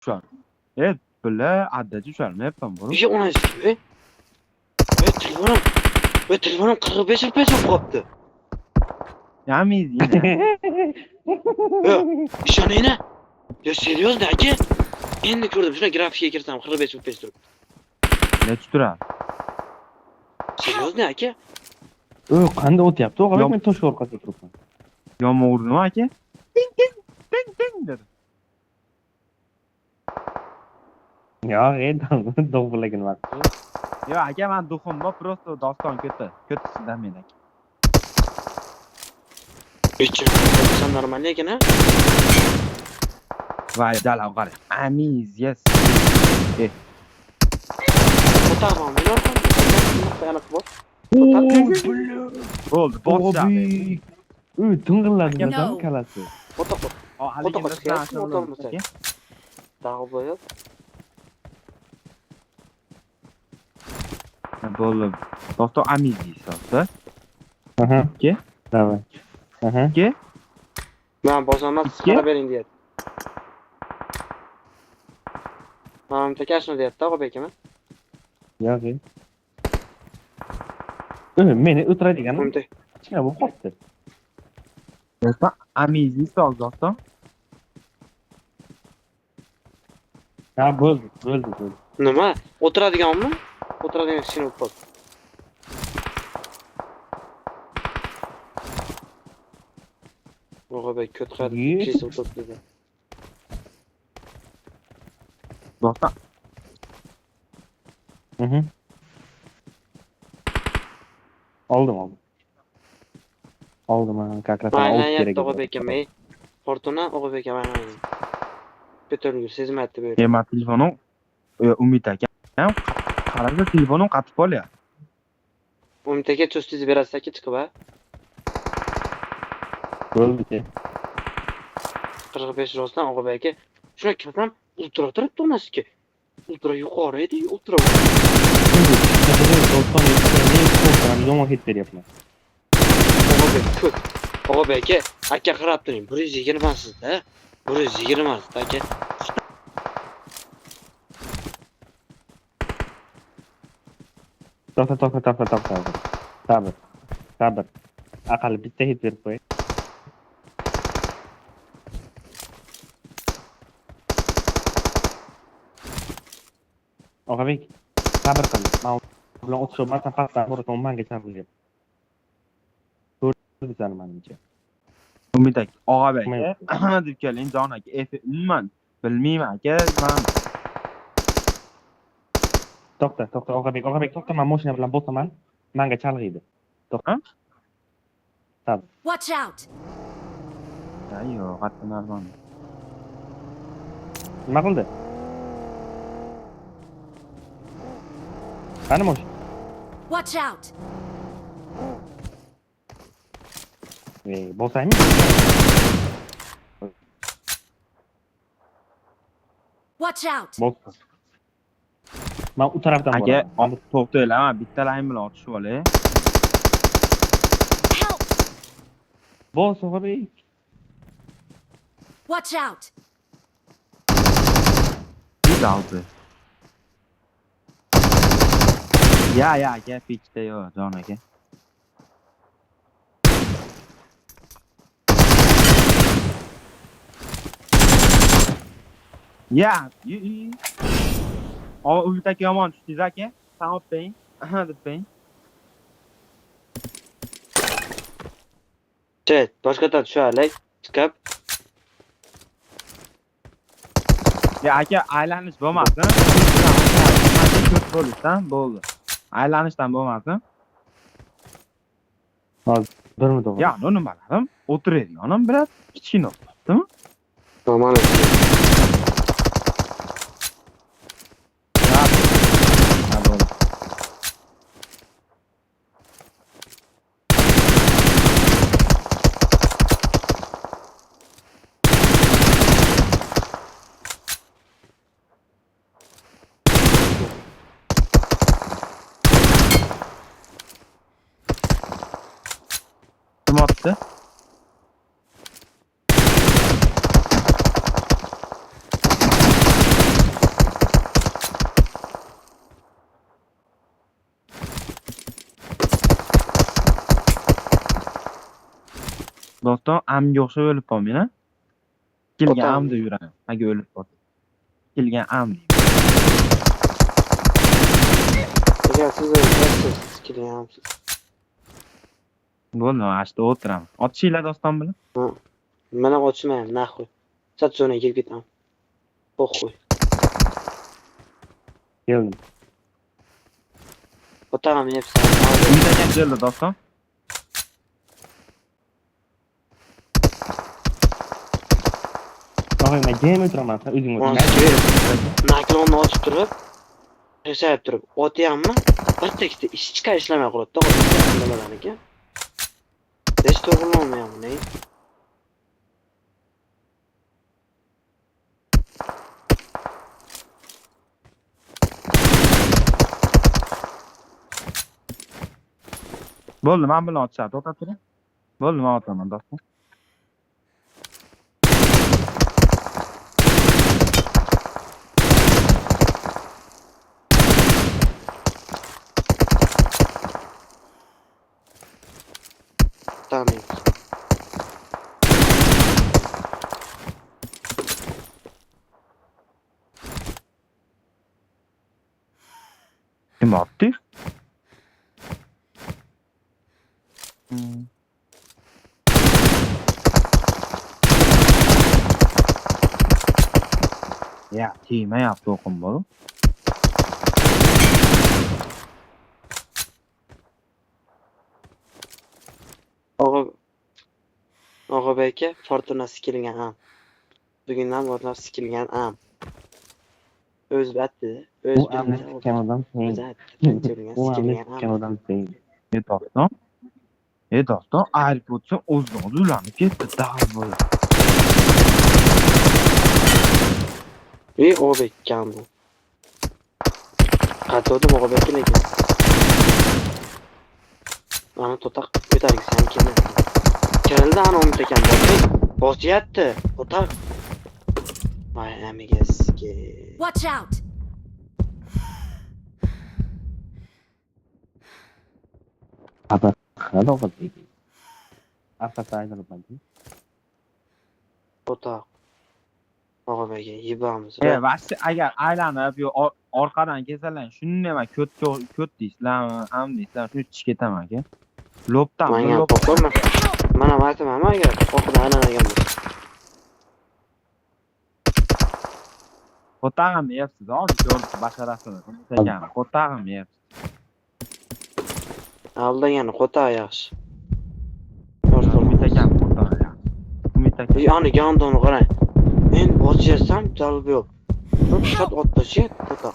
Tushar. Bular addachi tusharmayapman buni. Ishi onasi. Telefonim. Telefonim 45 FPS bo'lib qolibdi. Yamiz yine. İshoninglar. Yo, seriozda aka. Endi ko'rdim. Shuna grafikga kirsam 45 FPS turibdi. Necha turadi? Seriozda aka? Qanday o'tyapti? O'g'lim men tosh orqasida turibman. Yomon urdimi aka? Ding ding ding ding dedi. Yo'q, do'g'bilagin vaqt. Yo aka men duximda просто doston ketisidan men aka. Sen normal ekan ha? Voy dalav qara. Amiz yes. Tamam, yorqin. Aniq bor. Bo'ldi, boshqa. Ting'illadi bizdan kalasi. Foto. Bo'ldi. Doston amiz hisobda. Aha. Ke? Davay. Aha. Ke? Men bosaman, qara bering deyapti. Mana takashni deyapti, Og'abekmi? Yo'q. Meni o'tiradigan. Kichkina bo'lib qolibdi. Doston amiz hisob doston. Ha, bo'ldi. Nima? O'tiradiganmi? O'tiradigan kichkina bo'lib qoldi. Og'abek ko't qilib pis o'tirdi. Doston. Oldim. Oldim men kakratdan olib kerak. Og'abekka men Fortuna Og'abekka men. Petrolga sezmayapti bu. Men telefonim Umid aka. Qarasa telefonim qatib qolyapti. Umid aka cho'stingizni berasiz-ki chiqib ha? Bo'ldi. 45 rostdan Og'abekka. Shuna kirsam ultra turibdi onasiga. Ultra yuqori edi, ultra. Do'stim, yomon hit beryapman. Og'abek aka qarab turing. 120 sizda. 120 sizda aka. To'xta. Sabr. Aqalli bitta hit berib qo'y. Og'abek, sabr qil. Men bilan o'tishmaysan, pastdan borasan, menga chaqiryapti. Ko'rdi seni menimcha. Umid aka, Og'abek deb keling, Jon aka. Umuman bilmayman aka, men To'xta, Og'abek, to'xta, men mashina bilan bosaman, menga chalg'iydi. To'xta. Sabr. Watch out. Ayyo, qatdan arzon. Nima qildi? Qani mosh? Watch out. Bosaymi? Watch out. Bosdim. Men u tarafdan Aka, boraman. to'xtanglar, men bitta layn bilan otishib olay. Help. Bos, Og'abek. Watch out. Bir aldı. Ya aka, pikte yo, Jon aka. Ya, o Umid aka yomon tushdingiz aka. Tamam beng. Deb beng. Chet, boshqadan tushalik. Chiqib. Ya aka, aylanish bo'lmasin. Ko'p bo'lishdan bo'ldi. Aylanishdan bo'lmasin. Birmi to'g'ri? Ya, nimalarim? O'tiradiganim biroz kichkina o'tibdimi? Normal. Kim attı? Do'stim, amga o'xshab o'lib qolmang, ha? Kelgan Otam. amda yuraman. Agar o'lib qolsa. Kelgan am. Agar siz o'lasiz, kelgansiz. Bo'ldi, ashta o'tiraman. Otishinglar do'stim bilan. Mana ochmayman, naxuy. Satsona kelib ketaman. Po'xuy. Keldim. Otag'am hepsi. Uyda kam keldi do'stim. Og'ay, men jam o'tiraman, sen o'zing o'tir. Naklonni ochib turib, yashayib turib, otyapmi? Bir tekisda hech chiqar ishlamay qoladi. Nimadan ekan? Hech to'g'rilanmayapti, ne? Bo'ldi, men bilan otishadi. To'xtab turing. Bo'ldi, men otaman do'stim. Tamam. Kim otdi? Ya, tegmayapti o'qim bo'lib. Og'abey aka, Fortunasi kelgan ham. Bugundan Fortunasi kelgan ham. O'z batdi, o'z Bu amni tutgan odam sen. Bu amni tutgan odam sen. Do'stim, airpodsa o'zlari ulanib ketdi, dal bo'ldi. Og'abey kam bu. Qato'dim Og'abey aka lekin. Ana to'taq ko'targisi ham kelmadi. Keldi ana o'nta ekan bosyapti. To'taq. Voy amigaski. Watch out! Apa? Qani o'qib? Afata aylanibman. To'taq. Og'abeyga yibamiz. Vasi agar aylanib yo orqadan kelsalar, shuni nima ko't deysizlarmi, am deysizlar, shuni ichib ketaman aka. Lobdan, Menga lob. qo'rqma. Mana aytaman, agar orqadan aylanagan bo'lsa. Qotag'im yeyapsiz, hozir basharasini. Ekan, qotag'im yeyapsiz. Aldagani qo'ta yaxshi. Umid ekan, qotag'im yaxshi. Umid ekan. Yani yandığını qarang. Men bosyasam jalb yo'q. Çok shot otlashyapti qo'ta.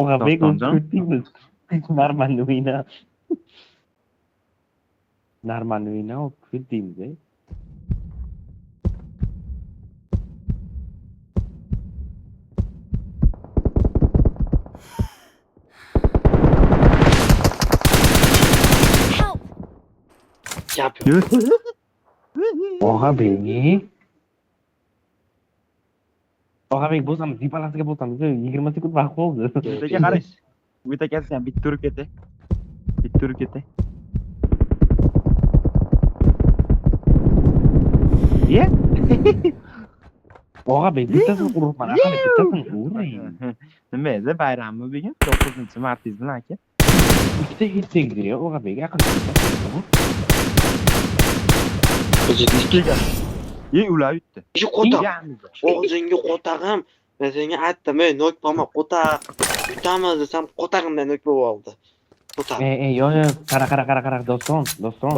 Og'abek o'tdingmi? Нормально o'yna. Нормально o'yna, o'tdingmi? Help! Gap yo'q. Og'abek bo'lsam, dipalasiga bo'lsam, 20 sekund vaqt qoldi. Umidga qarang. Umid akasi ham bitta urib ketdi. Bitta urib ketdi. Ye? Og'abek bittasini uribman, aqalli bittasini uring. Nima edi bayrammi bugun? 9-martingiz bilan aka. Ikkita hit tegdi, Og'abek aqalli. Ular yutdi. Shu qo'ta. O'zingga qo'tag'im. Men senga aytdim, ey nok bo'lma, qo'taq. Yutamiz desam, qo'tag'imdan nok bo'lib oldi. Qo'taq. Yo'q, qara, do'ston. Do'ston,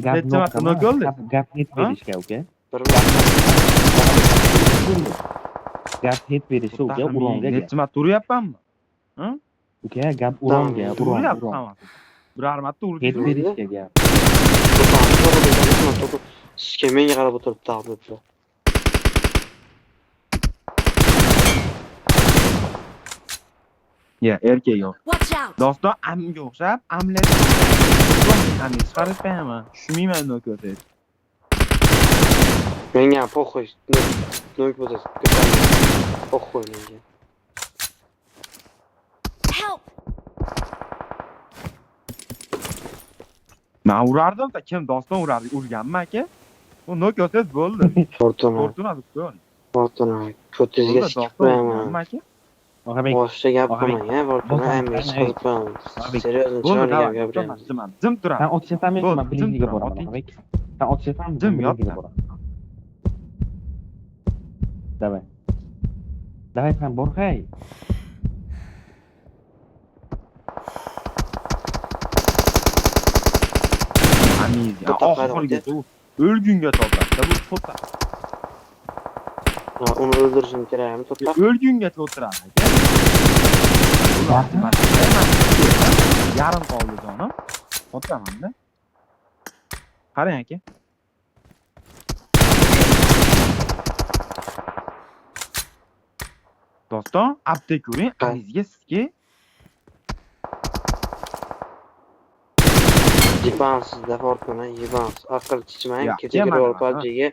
necha marta nok oldi? Gap hit berishga, uka. Gap hit berishga, uka, uronga. Necha marta uryapmanmi? Uka, gap uronga, uron. Biror marta urib Hit berishga gap. Sizga menga qarab o'tiribdi taqdirda. Ya, erkak yo'q. Watch out! Do'ston amga o'xshab, amlet. Amni chiqaribman. Tushmayman nok o'tib. Menga po'xo'y. Nok bo'lsa, po'xo'y menga. Help! Men urardim da kim doston urardi, urganmi aka? U nokyosiz bo'ldi. Fortuna. Fortuna deb Fortuna. Ko'tizga sikib qo'yaman. aka. Og'abek, Boshqa gap Og'abek, qilmang, Fortuna. bosma, Ayni ayni, chiqib qo'yaman. Og'abek, Seriozli Bo'ldi, chiroyli gap davay, gapiryapman. jim turaman. sen otishasanmi yoki Bo'ldi, men bilingiga jim boraman, turing, Og'abek? Sen otishasanmi? Jim men yot. bilingiga boraman. Давай. Давай sen Borxay. Amiz. To'xtab Oxirgi qo'ydim. o'lgunga to'xtatdi. Bu to'xtat. Uni o'ldirishim kerakmi? To'xtab. O'lgungacha o'tiradi aka. Yarim qoldi jonim. O'tiraman-da. Qarang aka. Doston, aptek ko'ring, Amizga sizga Yibansizda Fortuna, yibansiz. Aql chichmang, Ya, kecha yemadim, kirib PUBG'ga